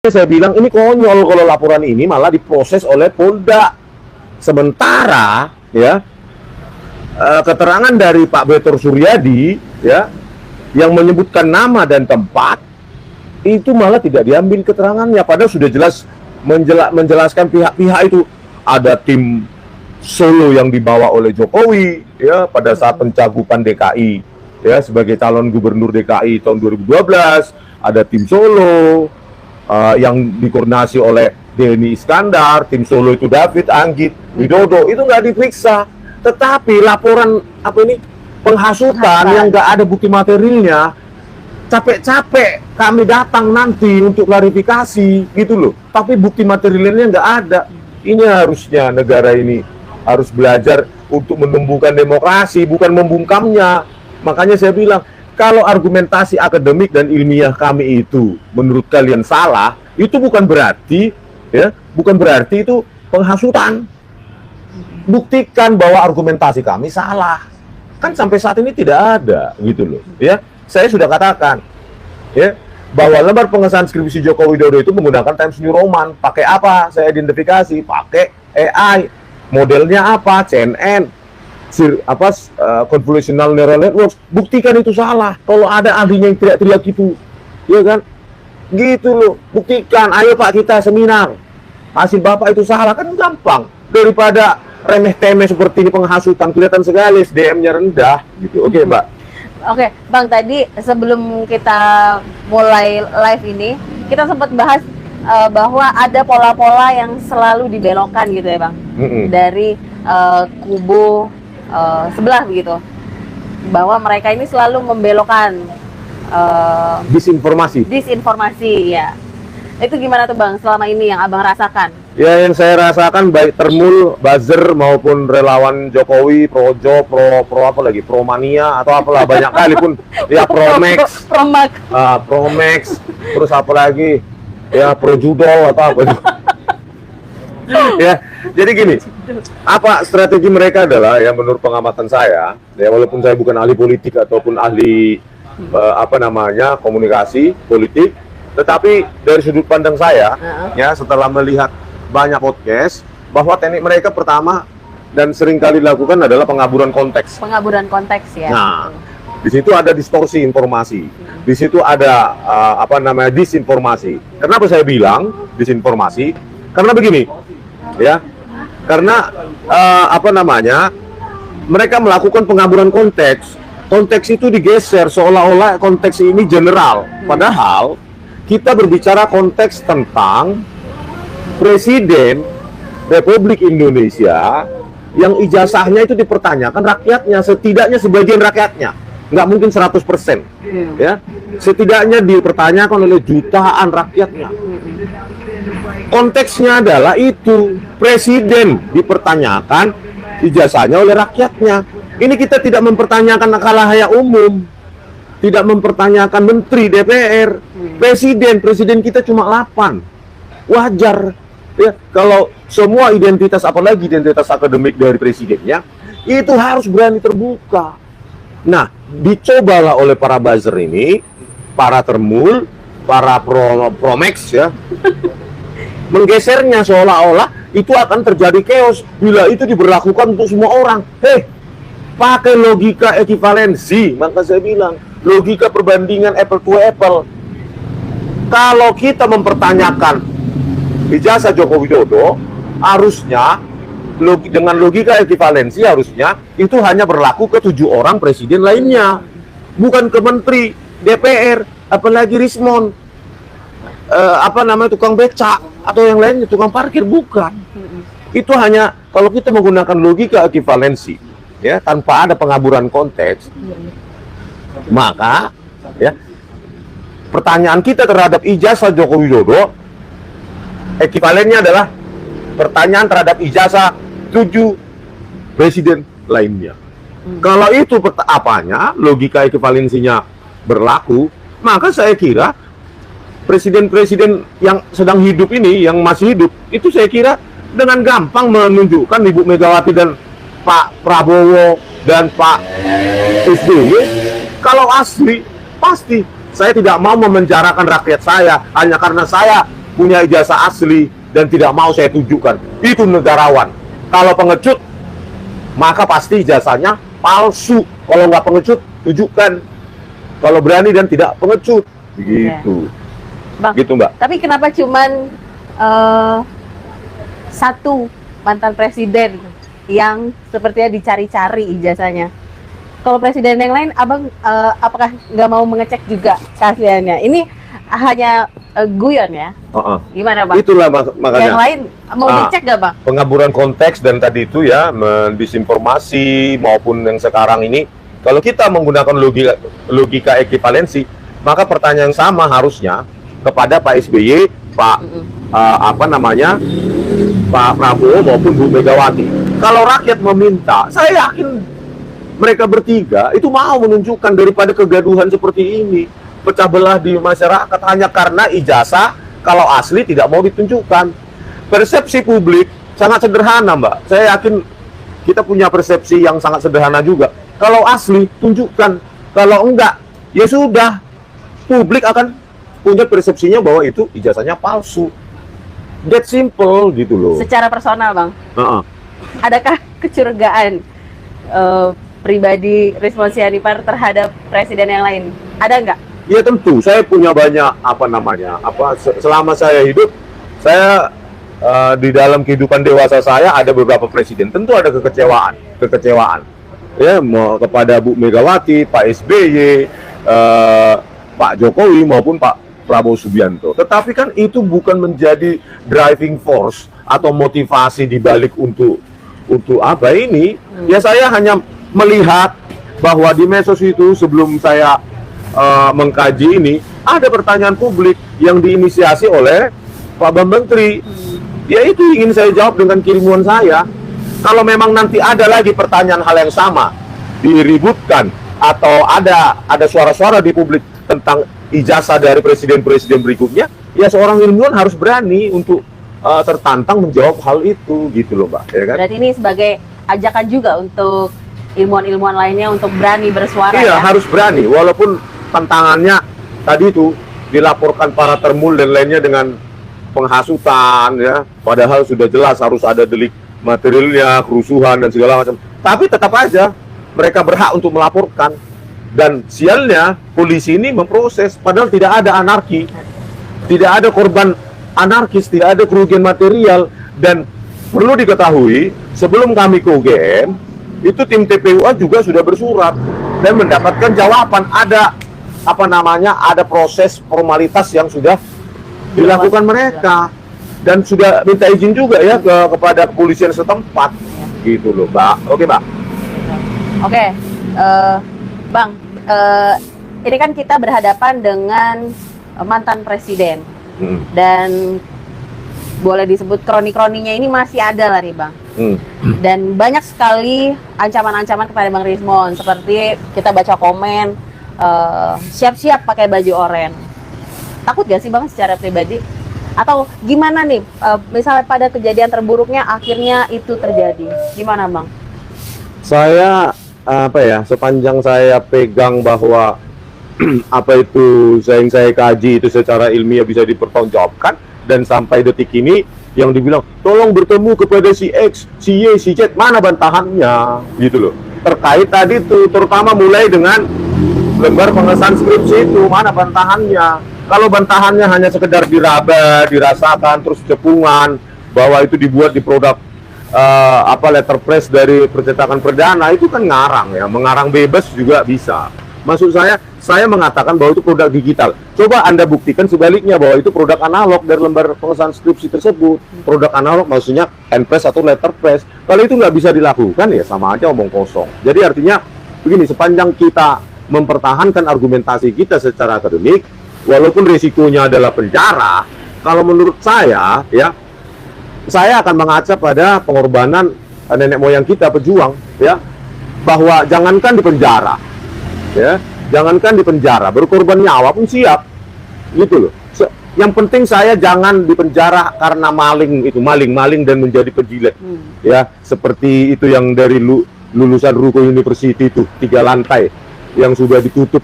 Saya bilang ini konyol kalau laporan ini malah diproses oleh Polda. Sementara ya keterangan dari Pak Betor Suryadi ya yang menyebutkan nama dan tempat itu malah tidak diambil keterangannya, padahal sudah jelas menjelaskan pihak-pihak itu. Ada tim Solo yang dibawa oleh Jokowi ya pada saat pencagupan DKI ya sebagai calon gubernur DKI tahun 2012, ada tim Solo yang dikoordinasi oleh Denny Iskandar, tim Solo itu David, Anggit, Widodo, itu nggak diperiksa. Tetapi laporan penghasutan yang nggak ada bukti materialnya, capek-capek kami datang nanti untuk klarifikasi gitu loh. Tapi bukti materialnya nggak ada. Ini harusnya negara ini harus belajar untuk menumbuhkan demokrasi, bukan membungkamnya. Makanya saya bilang, kalau argumentasi akademik dan ilmiah kami itu menurut kalian salah, itu bukan berarti itu penghasutan. Buktikan bahwa argumentasi kami salah. Kan sampai saat ini tidak ada gitu loh, ya. Saya sudah katakan ya bahwa lembar pengesahan skripsi Joko Widodo itu menggunakan Times New Roman. Pakai apa? Saya identifikasi, pakai AI. Modelnya apa? CNN. Convolutional neural networks. Buktikan itu salah. Kalau ada ahlinya yang teriak-teriak gitu, ya kan? Gitu loh. Buktikan. Ayo Pak, kita seminar. Hasil Bapak itu salah, kan gampang. Daripada remeh-temeh seperti ini, penghasutan, kelihatan sekali SDM-nya rendah gitu. Oke, Mbak. Oke, Bang, tadi sebelum kita mulai live ini, kita sempat bahas bahwa ada pola-pola yang selalu dibelokkan gitu ya, Bang. Dari kubu sebelah begitu, bahwa mereka ini selalu membelokkan disinformasi ya. Itu gimana tuh Bang selama ini yang Abang rasakan? Ya, yang saya rasakan baik termul, buzzer maupun relawan Jokowi, projo, pro mania atau apalah, banyak kali pun ya Promax, terus apa lagi ya projudol atau apa itu. Ya, jadi gini, apa strategi mereka adalah ya menurut pengamatan saya, ya walaupun saya bukan ahli politik ataupun ahli komunikasi politik, tetapi dari sudut pandang saya, ya setelah melihat banyak podcast, bahwa teknik mereka pertama dan sering kali dilakukan adalah pengaburan konteks. Pengaburan konteks ya. Nah, di situ ada distorsi informasi, di situ ada disinformasi. Kenapa saya bilang disinformasi? Karena begini. Ya, karena mereka melakukan pengaburan konteks. Konteks itu digeser seolah-olah konteks ini general. Padahal kita berbicara konteks tentang Presiden Republik Indonesia yang ijazahnya itu dipertanyakan rakyatnya, setidaknya sebagian rakyatnya. Nggak mungkin 100%. Ya, setidaknya dipertanyakan oleh jutaan rakyatnya. Konteksnya adalah itu, presiden dipertanyakan ijazahnya oleh rakyatnya. Ini kita tidak mempertanyakan khalayak umum, tidak mempertanyakan menteri DPR, presiden kita cuma 8. Wajar ya kalau semua identitas, apalagi identitas akademik dari presidennya, itu harus berani terbuka. Nah, dicobalah oleh para buzzer ini, para termul, para promax ya, menggesernya seolah-olah itu akan terjadi chaos bila itu diberlakukan untuk semua orang. Pakai logika ekivalensi. Maka saya bilang, logika perbandingan apple to apple. Kalau kita mempertanyakan ijazah Joko Widodo, harusnya dengan logika ekivalensi harusnya itu hanya berlaku ke 7 orang presiden lainnya, bukan ke menteri, DPR, apalagi Rismon, tukang becak atau yang lainnya, tukang parkir, bukan. Itu hanya kalau kita menggunakan logika ekivalensi, ya, tanpa ada pengaburan konteks, maka ya pertanyaan kita terhadap ijazah Joko Widodo ekivalennya adalah pertanyaan terhadap ijazah 7 presiden lainnya. Kalau itu logika ekivalensinya berlaku, maka saya kira presiden-presiden yang sedang hidup ini, yang masih hidup, itu saya kira dengan gampang menunjukkan Ibu Megawati dan Pak Prabowo dan Pak SBY. Kalau asli, pasti saya tidak mau memenjarakan rakyat saya hanya karena saya punya ijazah asli dan tidak mau saya tunjukkan. Itu negarawan. Kalau pengecut, maka pasti ijazahnya palsu. Kalau nggak pengecut, tunjukkan. Kalau berani dan tidak pengecut. Begitu. Bang, Gitu, Mbak. tapi kenapa cuman satu mantan presiden yang sepertinya dicari-cari ijazahnya? Kalau presiden yang lain, abang apakah nggak mau mengecek juga keasliannya? Ini hanya guyon ya? Gimana bang? Itulah makanya. Yang lain mau dicek nggak bang? Pengaburan konteks dan tadi itu ya, mendisinformasi maupun yang sekarang ini, kalau kita menggunakan logika ekivalensi, maka pertanyaan yang sama harusnya kepada Pak SBY, Pak Pak Prabowo maupun Bu Megawati. Kalau rakyat meminta, saya yakin mereka bertiga itu mau menunjukkan daripada kegaduhan seperti ini, pecah belah di masyarakat hanya karena ijazah kalau asli tidak mau ditunjukkan. Persepsi publik sangat sederhana, Mbak. Saya yakin kita punya persepsi yang sangat sederhana juga. Kalau asli, tunjukkan. Kalau enggak, ya sudah. Publik akan punya persepsinya bahwa itu ijazahnya palsu. That simple gitu loh. Secara personal bang, adakah kecurigaan pribadi Rizwan Syahrifar terhadap presiden yang lain? Ada nggak? Ya tentu, saya punya banyak selama saya hidup, saya di dalam kehidupan dewasa saya ada beberapa presiden. Tentu ada kekecewaan. Ya, kepada Bu Megawati, Pak SBY, Pak Jokowi maupun Pak Prabowo Subianto. Tetapi kan itu bukan menjadi driving force atau motivasi dibalik untuk apa ini. Ya saya hanya melihat bahwa di medsos itu sebelum saya mengkaji ini ada pertanyaan publik yang diinisiasi oleh Pak Bambang Tri. Ya itu ingin saya jawab dengan kirimuan saya. Kalau memang nanti ada lagi pertanyaan hal yang sama diributkan atau ada suara-suara di publik tentang ijazah dari presiden-presiden berikutnya, ya seorang ilmuwan harus berani untuk tertantang menjawab hal itu gitu loh, Mbak. Ya kan? Berarti ini sebagai ajakan juga untuk ilmuwan-ilmuwan lainnya untuk berani bersuara. Iya, ya? harus berani. Walaupun tantangannya tadi itu dilaporkan para termul dan lainnya dengan penghasutan, ya. Padahal sudah jelas harus ada delik materialnya, kerusuhan dan segala macam. Tapi tetap aja mereka berhak untuk melaporkan. Dan sialnya polisi ini memproses, padahal tidak ada anarki, tidak ada korban anarkis, tidak ada kerugian material. Dan perlu diketahui, sebelum kami ke UGM, itu tim TPUA juga sudah bersurat dan mendapatkan jawaban. Ada ada proses formalitas yang sudah dilakukan mereka dan sudah minta izin juga ya kepada kepolisian setempat, gitu loh, Mbak. Oke, Mbak. Oke, Bang, ini kan kita berhadapan dengan mantan presiden dan boleh disebut kroni-kroninya ini masih ada lah nih Bang. Dan banyak sekali ancaman-ancaman kepada Bang Rizwan, seperti kita baca komen siap-siap pakai baju oranye. Takut gak sih Bang secara pribadi? Atau gimana nih, misalnya pada kejadian terburuknya akhirnya itu terjadi, gimana Bang? Saya sepanjang saya pegang bahwa apa itu yang saya kaji itu secara ilmiah bisa dipertanggungjawabkan, dan sampai detik ini yang dibilang tolong bertemu kepada si X, si Y, si Z, mana bantahannya gitu loh. Terkait tadi itu terutama mulai dengan lembar pengesahan skripsi itu, mana bantahannya. Kalau bantahannya hanya sekedar diraba, dirasakan, terus cepungan bahwa itu dibuat di produk letterpress dari percetakan perdana, itu kan ngarang ya, mengarang bebas juga bisa. Maksud saya mengatakan bahwa itu produk digital. Coba Anda buktikan sebaliknya bahwa itu produk analog dari lembar pengesahan skripsi tersebut. Produk analog maksudnya handpress atau letterpress. Kalau itu nggak bisa dilakukan ya sama aja omong kosong. Jadi artinya begini, sepanjang kita mempertahankan argumentasi kita secara akademik, walaupun risikonya adalah penjara, kalau menurut saya ya, saya akan mengaca pada pengorbanan nenek moyang kita pejuang ya, bahwa jangankan di penjara ya, jangankan di penjara, berkorban nyawa pun siap gitu loh. Yang penting saya jangan di penjara karena maling dan menjadi penjilat ya, seperti itu yang dari lulusan Ruko University itu 3 lantai yang sudah ditutup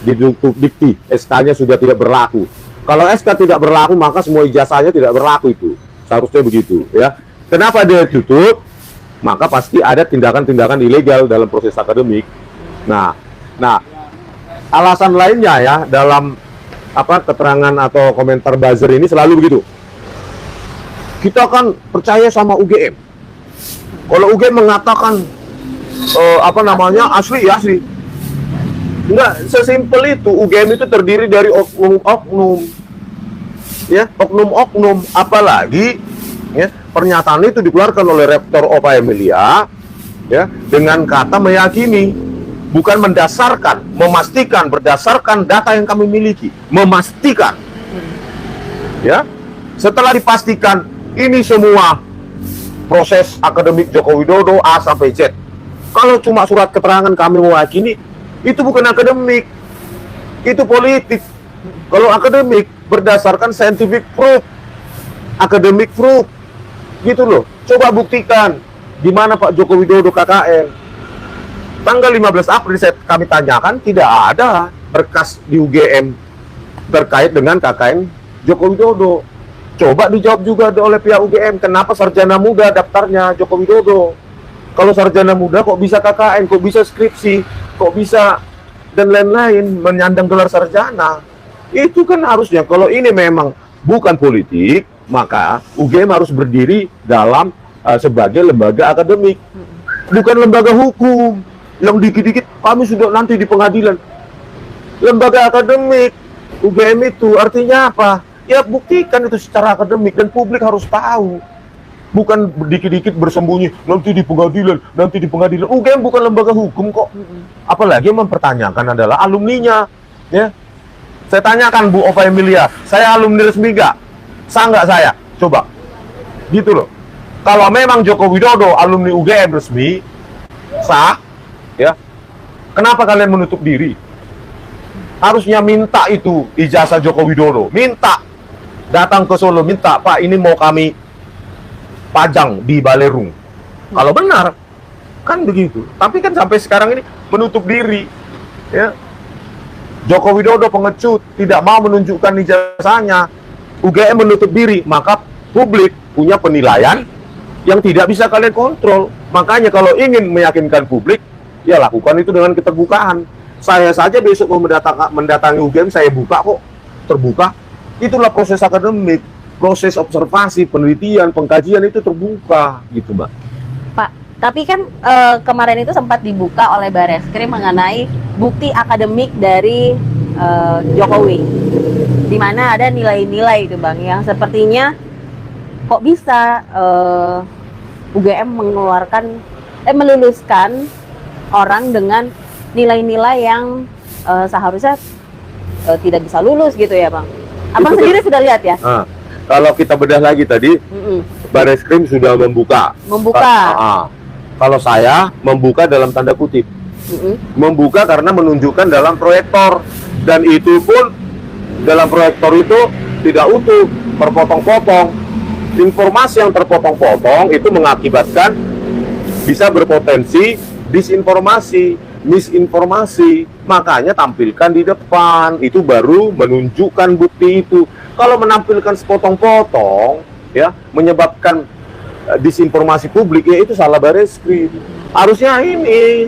ditutup dikti, SK-nya sudah tidak berlaku. Kalau SK tidak berlaku, maka semua ijazahnya tidak berlaku itu. Seharusnya begitu, ya. Kenapa dia tutup? Maka pasti ada tindakan-tindakan ilegal dalam proses akademik. Nah, alasan lainnya ya dalam keterangan atau komentar buzzer ini selalu begitu. Kita kan percaya sama UGM. Kalau UGM mengatakan asli. Enggak sesimpel itu. UGM itu terdiri dari oknum-oknum. Ya, oknum-oknum. Apalagi ya, pernyataan itu dikeluarkan oleh Rektor OPA Emilia ya dengan kata meyakini, bukan mendasarkan, memastikan berdasarkan data yang kami miliki, memastikan. Ya. Setelah dipastikan ini semua proses akademik Joko Widodo A sampai Z. Kalau cuma surat keterangan kami meyakini, itu bukan akademik, itu politik. Kalau akademik berdasarkan scientific proof, academic proof, gitu loh. Coba buktikan di mana Pak Joko Widodo KKN. Tanggal 15 April kami tanyakan, tidak ada berkas di UGM terkait dengan KKN Joko Widodo. Coba dijawab juga oleh pihak UGM, kenapa sarjana muda daftarnya Joko Widodo? Kalau sarjana muda kok bisa KKN, kok bisa skripsi, kok bisa dan lain-lain menyandang gelar sarjana? Itu kan harusnya, kalau ini memang bukan politik, maka UGM harus berdiri dalam sebagai lembaga akademik, bukan lembaga hukum yang dikit-dikit kami sudah nanti di pengadilan. Lembaga akademik UGM itu artinya apa? Ya buktikan itu secara akademik dan publik harus tahu. Bukan dikit-dikit bersembunyi nanti di pengadilan, nanti di pengadilan. UGM bukan lembaga hukum kok. Apalagi yang mempertanyakan adalah alumninya. Ya, saya tanyakan Bu Ova Emilia, saya alumni resmi nggak? Sah nggak saya? Coba, gitu loh. Kalau memang Joko Widodo alumni UGM resmi, sah, ya. Kenapa kalian menutup diri? Harusnya minta itu ijazah Joko Widodo, minta datang ke Solo, minta Pak ini mau kami pajang di Balerung. Kalau benar, kan begitu. Tapi kan sampai sekarang ini menutup diri, ya. Joko Widodo pengecut, tidak mau menunjukkan ijazahnya. UGM menutup diri, maka publik punya penilaian yang tidak bisa kalian kontrol. Makanya kalau ingin meyakinkan publik, ya lakukan itu dengan keterbukaan. Saya saja besok mau mendatangi UGM, saya buka kok, terbuka. Itulah proses akademik, proses observasi, penelitian, pengkajian itu terbuka, gitu Mbak. Pak, tapi kan kemarin itu sempat dibuka oleh Bareskrim mengenai bukti akademik dari Jokowi, di mana ada nilai-nilai itu Bang, yang sepertinya kok bisa UGM meluluskan orang dengan nilai-nilai yang seharusnya tidak bisa lulus gitu ya Bang. Abang sendiri sudah lihat ya? Kalau kita bedah lagi tadi, Bareskrim sudah membuka. Kalau saya membuka dalam tanda kutip, membuka karena menunjukkan dalam proyektor, dan itu pun dalam proyektor itu tidak utuh, terpotong-potong. Informasi yang terpotong-potong itu mengakibatkan bisa berpotensi disinformasi, misinformasi. Makanya tampilkan di depan, itu baru menunjukkan bukti itu. Kalau menampilkan sepotong-potong, ya menyebabkan disinformasi publik, ya itu salah Bareskrim. Harusnya ini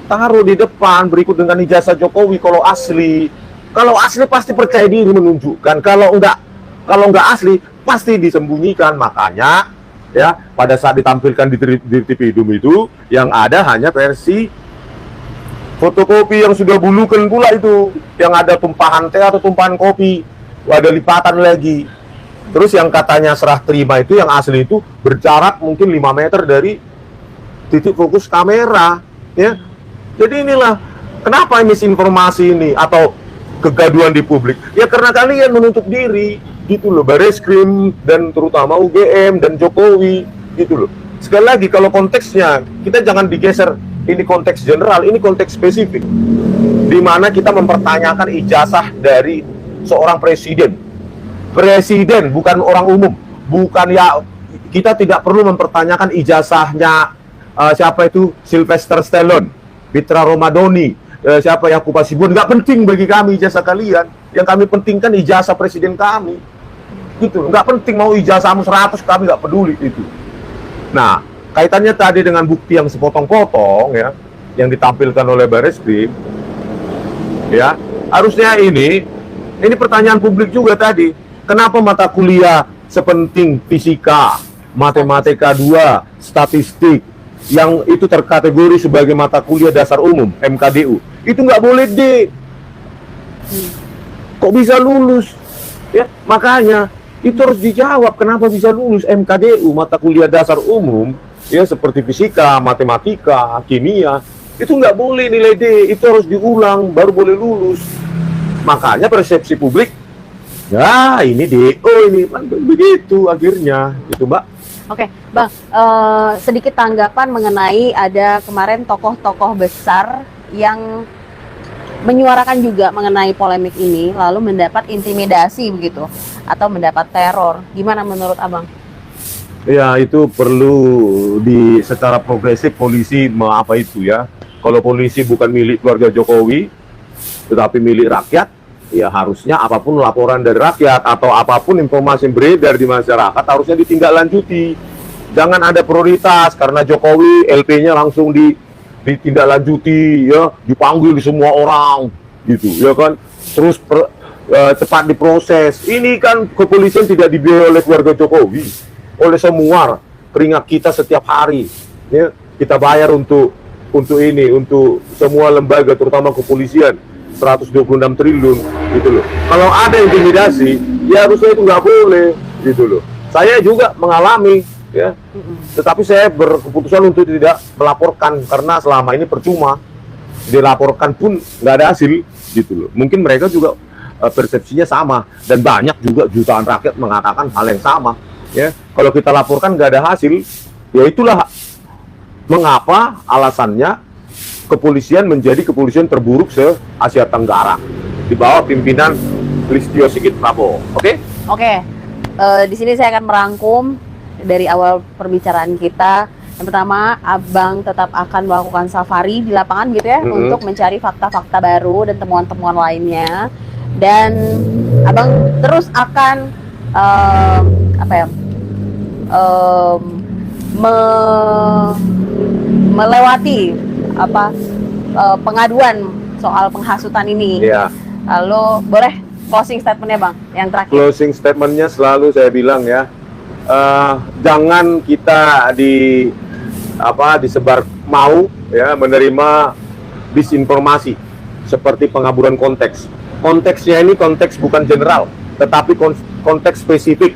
taruh di depan berikut dengan ijazah Jokowi kalau asli. Kalau asli pasti percaya diri menunjukkan. Kalau enggak asli pasti disembunyikan. Makanya ya pada saat ditampilkan di TV Idum itu yang ada hanya versi fotokopi yang sudah bulukan pula itu, yang ada tumpahan teh atau tumpahan kopi, ada lipatan lagi. Terus yang katanya serah terima itu yang asli itu berjarak mungkin 5 meter dari titik fokus kamera, ya. Jadi inilah kenapa misinformasi ini atau kegaduhan di publik. Ya karena kalian menutup diri, gitu loh, Bareskrim dan terutama UGM dan Jokowi, gitu loh. Sekali lagi kalau konteksnya kita jangan digeser, ini konteks general, ini konteks spesifik, di mana kita mempertanyakan ijazah dari seorang presiden. Presiden bukan orang umum, bukan ya, kita tidak perlu mempertanyakan ijazahnya siapa itu Sylvester Stallone, Mitra Ramadhani, siapa yang Pak Hasibuan, nggak penting bagi kami ijazah kalian. Yang kami pentingkan ijazah presiden kami. Gitu, nggak penting mau ijazahmu 100, kami nggak peduli itu. Nah, kaitannya tadi dengan bukti yang sepotong-potong ya, yang ditampilkan oleh Barreskrim, ya, harusnya ini pertanyaan publik juga tadi. Kenapa mata kuliah sepenting fisika, matematika 2, statistik, yang itu terkategori sebagai mata kuliah dasar umum, MKDU, itu nggak boleh D. Kok bisa lulus? Ya, makanya itu harus dijawab kenapa bisa lulus MKDU, mata kuliah dasar umum, ya seperti fisika, matematika, kimia, itu nggak boleh nilai D, itu harus diulang baru boleh lulus. Makanya persepsi publik, ya ini DO ini, begitu akhirnya, itu Mbak. Oke, Bang, sedikit tanggapan mengenai ada kemarin tokoh-tokoh besar yang menyuarakan juga mengenai polemik ini, lalu mendapat intimidasi begitu, atau mendapat teror. Gimana menurut Abang? Ya, itu perlu secara progresif polisi apa itu ya. Kalau polisi bukan milik keluarga Jokowi, tetapi milik rakyat, ya harusnya apapun laporan dari rakyat atau apapun informasi yang beredar di masyarakat harusnya ditindaklanjuti. Jangan ada prioritas karena Jokowi LP-nya langsung ditindaklanjuti, ya, dipanggil di semua orang, gitu, ya kan. Terus cepat diproses. Ini kan kepolisian tidak dibiayai oleh keluarga Jokowi, oleh semua keringat kita setiap hari, ya. Kita bayar untuk semua lembaga, terutama kepolisian, 126 triliun, gitu loh. Kalau ada intimidasi, ya harusnya itu nggak boleh, gitu loh. Saya juga mengalami, ya, tetapi saya berkeputusan untuk tidak melaporkan karena selama ini percuma, dilaporkan pun nggak ada hasil, gitu loh. Mungkin mereka juga persepsinya sama dan banyak juga jutaan rakyat mengatakan hal yang sama, ya. Kalau kita laporkan nggak ada hasil, ya itulah mengapa alasannya kepolisian menjadi kepolisian terburuk se-Asia Tenggara di bawah pimpinan Listio Sigit Prabowo. Oke? Oke. Di sini saya akan merangkum dari awal perbicaraan kita. Yang pertama, Abang tetap akan melakukan safari di lapangan gitu ya, untuk mencari fakta-fakta baru dan temuan-temuan lainnya. Dan Abang terus akan melewati pengaduan soal penghasutan ini. Iya. Lalu boleh closing statementnya Bang, yang terakhir. Closing statementnya selalu saya bilang ya, jangan kita disebar mau ya menerima disinformasi seperti pengaburan konteks. Konteksnya ini konteks bukan general, tetapi konteks spesifik.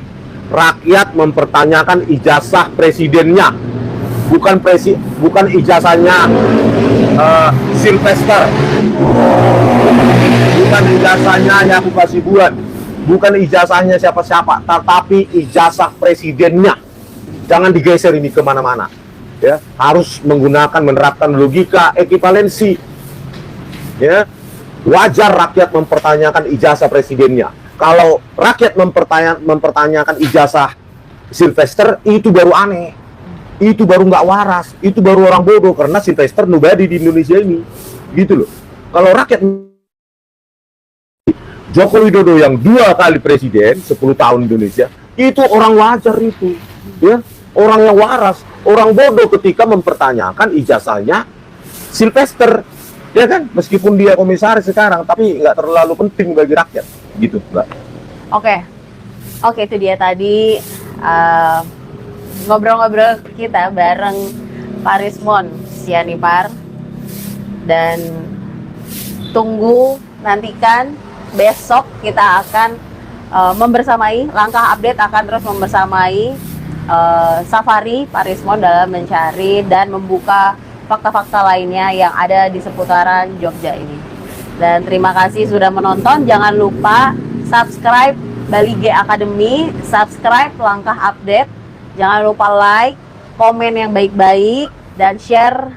Rakyat mempertanyakan ijazah presidennya, bukan ijazahnya Sylvester, bukan ijazahnya Yakub Hasibuan, bukan ijazahnya siapa-siapa, tetapi ijazah presidennya. Jangan digeser ini kemana-mana, ya. Harus menerapkan logika ekivalensi, ya. Wajar rakyat mempertanyakan ijazah presidennya. Kalau rakyat mempertanyakan ijazah Sylvester, itu baru aneh, itu baru nggak waras, itu baru orang bodoh, karena Sylvester nobody di Indonesia ini, gitu loh. Kalau rakyat Joko Widodo yang 2 kali presiden, 10 tahun Indonesia, itu orang wajar itu, ya, orang yang waras. Orang bodoh ketika mempertanyakan ijazahnya Sylvester, ya kan, meskipun dia komisaris sekarang, tapi nggak terlalu penting bagi rakyat, gitu, Mbak. Oke, itu dia tadi ngobrol-ngobrol kita bareng Pak Rismon Sianipar, dan nantikan besok kita akan membersamai Langkah Update akan terus membersamai safari Pak Rismon dalam mencari dan membuka fakta-fakta lainnya yang ada di seputaran Jogja ini. Dan terima kasih sudah menonton. Jangan lupa subscribe Bali G Academy, subscribe Langkah Update. Jangan lupa like, komen yang baik-baik, dan share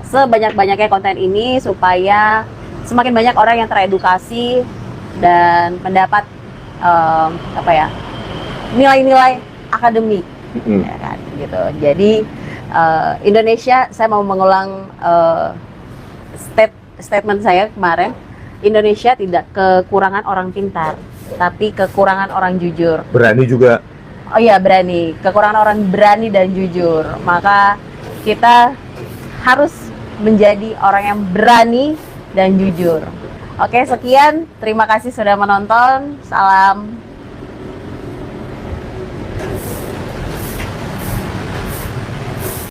sebanyak-banyaknya konten ini supaya semakin banyak orang yang teredukasi dan mendapat nilai-nilai akademik, ya kan, gitu. Jadi Indonesia, saya mau mengulang statement saya kemarin, Indonesia tidak kekurangan orang pintar, tapi kekurangan orang jujur. Berani juga. Oh iya, berani. Kekurangan orang berani dan jujur. Maka kita harus menjadi orang yang berani dan jujur. Oke, sekian. Terima kasih sudah menonton. Salam.